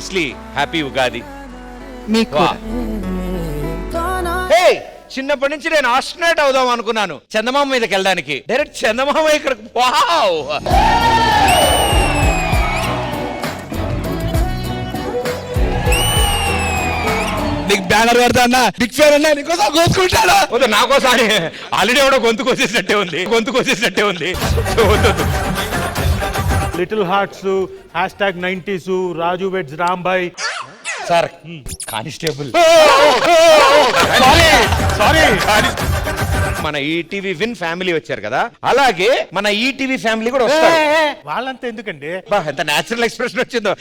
Firstly happy Ugadi మీకు. హే, చిన్నప్పటి నుంచి నేను ఆస్ట్రోనాట్ అవుదాం అనుకున్నాను చందమామ మీదకి వెళ్ళడానికి. డైరెక్ట్ చందమామ ఇక్కడ. వావ్, నీకు బ్యానర్ కడతా అన్న, బిగ్ ఫ్యాన్ అన్న, నీకోసం కోసుకుంటాడా? వద్దు, నా కోసం ఆల్రెడీ ఎవడో గొంతు కోసేసినట్టే ఉంది. వద్దు. Little hearts, #90s, Raju weds Rambai. Sir constable. Sorry. మన ఈటీవీ విన్ ఫ్యామిలీ వచ్చారు కదా, అలాగే మన ఈటీవీ ఫ్యామిలీ కూడా వస్తారు. వాళ్ళంతా ఎందుకండి? ఎంత నేచురల్ ఎక్స్ప్రెషన్ వచ్చిందో.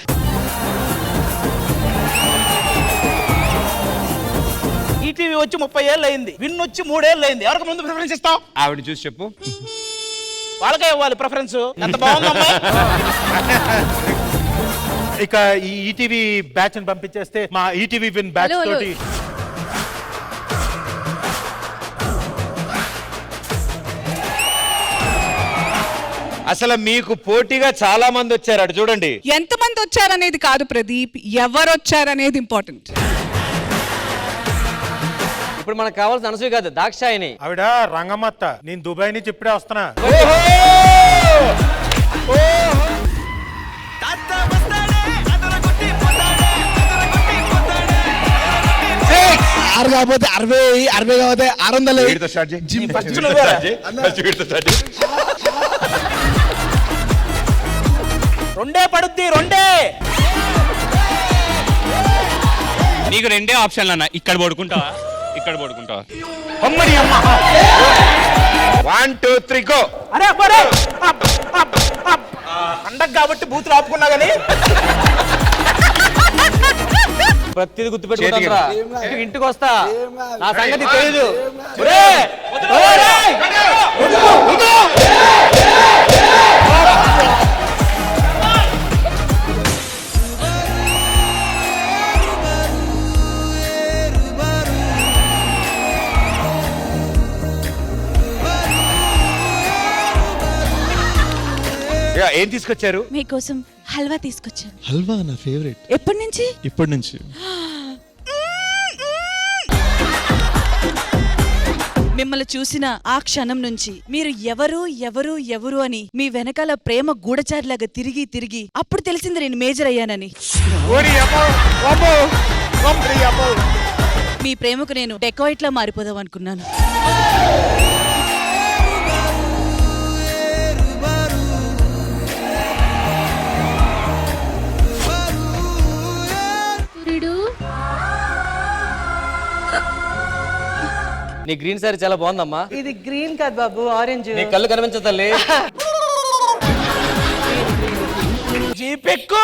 ఈటీవీ వచ్చి 30 ఏళ్ళు అయింది, విన్ వచ్చి 3 ఏళ్ళు అయింది. ఎవరికి ముందు ప్రిఫరెన్స్ ఇస్తావు? ఆవిడ చూసి చెప్పు. వాళ్ళకే ఇవ్వాలి ప్రిఫరెన్స్. ఎంత బాగుందమ్మా. ఇక ఈ ఈటీవీ బ్యాచ్ ని పంపించేస్తే మా ఈటీవీ విన్ బ్యాచ్ తోటి అసలు మీకు పోటీగా చాలా మంది వచ్చారు. అటు చూడండి. ఎంత మంది వచ్చారనేది కాదు ప్రదీప్, ఎవరు వచ్చారనేది ఇంపార్టెంట్. ఇప్పుడు మనకు కావాల్సిన అనసూయ కాదు, దాక్షాయిని. ఆవిడ రంగమ్మత్త. నేను దుబాయ్ నుంచి ఇప్పుడే వస్తున్నా. ఆరు కాకపోతే 60 కాకపోతే 600. రెండే పడుద్ది, రెండే. నీకు 2 ఆప్షన్లు అన్న, ఇక్కడ పడుకుంటావా ఇక్కడ పడుకుంటావా. అమ్మడి అమ్మ. 1 2 3 గో. అరే పండగ కాబట్టి బూతులు ఆపుకున్నా గానీ ప్రతిది గుర్తుపెట్టుకుంటారా? ఇంటికి వస్తా, నా సంగతి తెలీదు. ఏం తీసుకొచ్చారు? మీకోసం హల్వా తీసుకొచ్చాను. హల్వా నా ఫేవరెట్. ఎప్పటి నుంచి? ఇప్పటి నుంచి. మిమ్మల్ని చూసిన ఆ క్షణం నుంచి మీరు ఎవరు ఎవరు ఎవరు అని మీ వెనకాల ప్రేమ గూఢచారిలాగా తిరిగి తిరిగి అప్పుడు తెలిసింది నేను మేజర్ అయ్యానని. మీ ప్రేమకు నేను డెకాయిట్ లా మారిపోదాం అనుకున్నాను. నీ గ్రీన్ సారీ చాలా బాగుందమ్మా. ఇది గ్రీన్ కాదు బాబు, ఆరెంజ్. నీ కళ్ళు కనిపించదు తల్లి. జీపెక్కు.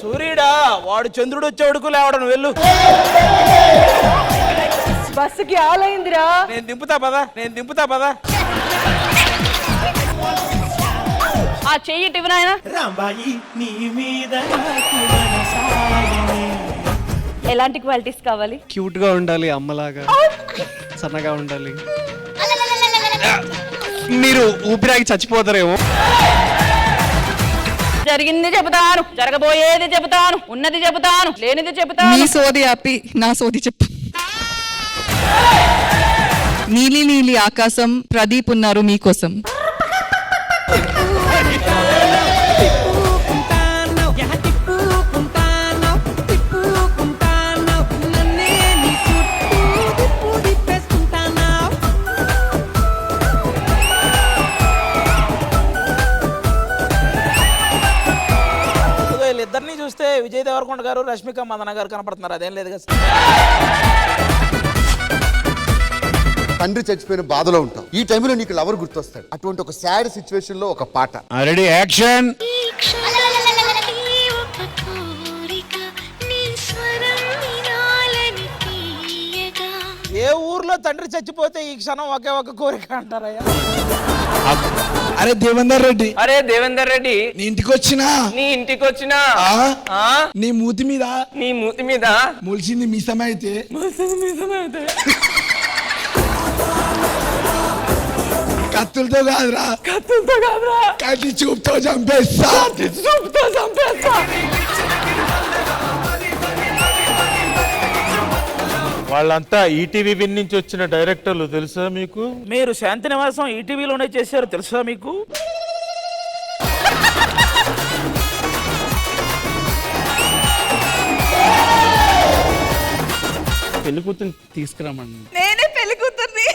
సూర్యుడా, వాడు చంద్రుడు వచ్చేవాడుకు లేవడం. వెళ్ళు. బస్సుకి ఆలైందిరా. నేను దింపుతా పదా. ఆ చెయ్యి టివనాయన. ఎలాంటి క్వాలిటీస్ కావాలి? క్యూట్ గా ఉండాలి, అమ్మలాగా సన్నగా ఉండాలి. మీరు ఊపిరాకి చచ్చిపోతారేమో. జరిగింది చెబుతాను, జరగబోయేది చెబుతాను, ఉన్నది చెబుతాను, లేనిది చెబుతాను. నీ సోది ఆపి నా సోది చెప్పు. నీలి నీలి ఆకాశం, ప్రదీప్ ఉన్నారు మీకోసం. వీళ్ళిద్దరినీ చూస్తే విజయ్ దేవరకొండ గారు, రష్మిక మందన గారు కనపడుతున్నారు. అదేం లేదు కదా. తండ్రి చచ్చిపోయిన బాధలో ఉంటాం. ఈ టైంలో నీకు లవర్ గుర్తొస్తాడు. అటువంటి ఒక సాడ్ సిచ్యువేషన్ లో ఒక పాట. Ready, action. ఏ ఊర్లో తండ్రి చచ్చిపోతే ఈ క్షణం ఒకే ఒక కోరిక అంటారయ్యా. అరే దేవేందర్ రెడ్డి. అరే దేవేందర్ రెడ్డి, నీ ఇంటికి వచ్చినా నీ మూతి మీద మొలిసింది మీసమే అయితే కత్తులతో కాదురా, కత్తి చూపుతో చంపేస్తా. వాళ్ళంతా ఈటీవీ విన్ నుంచి వచ్చిన డైరెక్టర్లు తెలుసా మీకు? మీరు శాంతి నివాసం ఈటీవీలోనే చేశారు తెలుసా మీకు? పెళ్లి కూతురు తీసుకురామండి. నేనే పెళ్లి కూతుర్ని.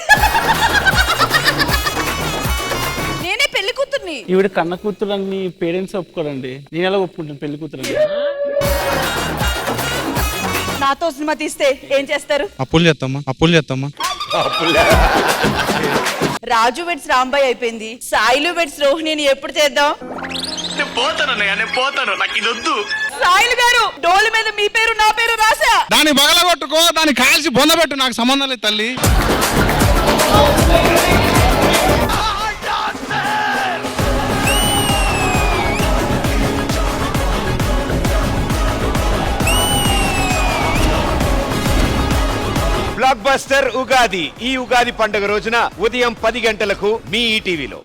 నేనే పెళ్లి కూతుర్ని. ఈవిడ కన్న కూతురు అని పేరెంట్స్ ఒప్పుకోరండి. నేను ఎలా ఒప్పుకుంటాను పెళ్లి కూతురు అని? నాతో సినిమా తీస్తే ఏం చేస్తారు? అప్పులు చేస్తామా. రాజు వెడ్స్ రాంబాయ్ అయిపోయింది, సాయిలు వెడ్స్ రోహిణిని ఎప్పుడు చేద్దాం? సాయిలు గారు డోలు మీద మీ పేరు నా పేరు రాసా. దాన్ని బగలగొట్టుకో, దాన్ని కాల్చి బొందబెట్టు, నాకు సంబంధం లేదు తల్లి. బ్లాక్ బస్టర్ ఉగాది ఈ ఉగాది పండుగ రోజున ఉదయం 10 గంటలకు మీ ఈటీవీలో.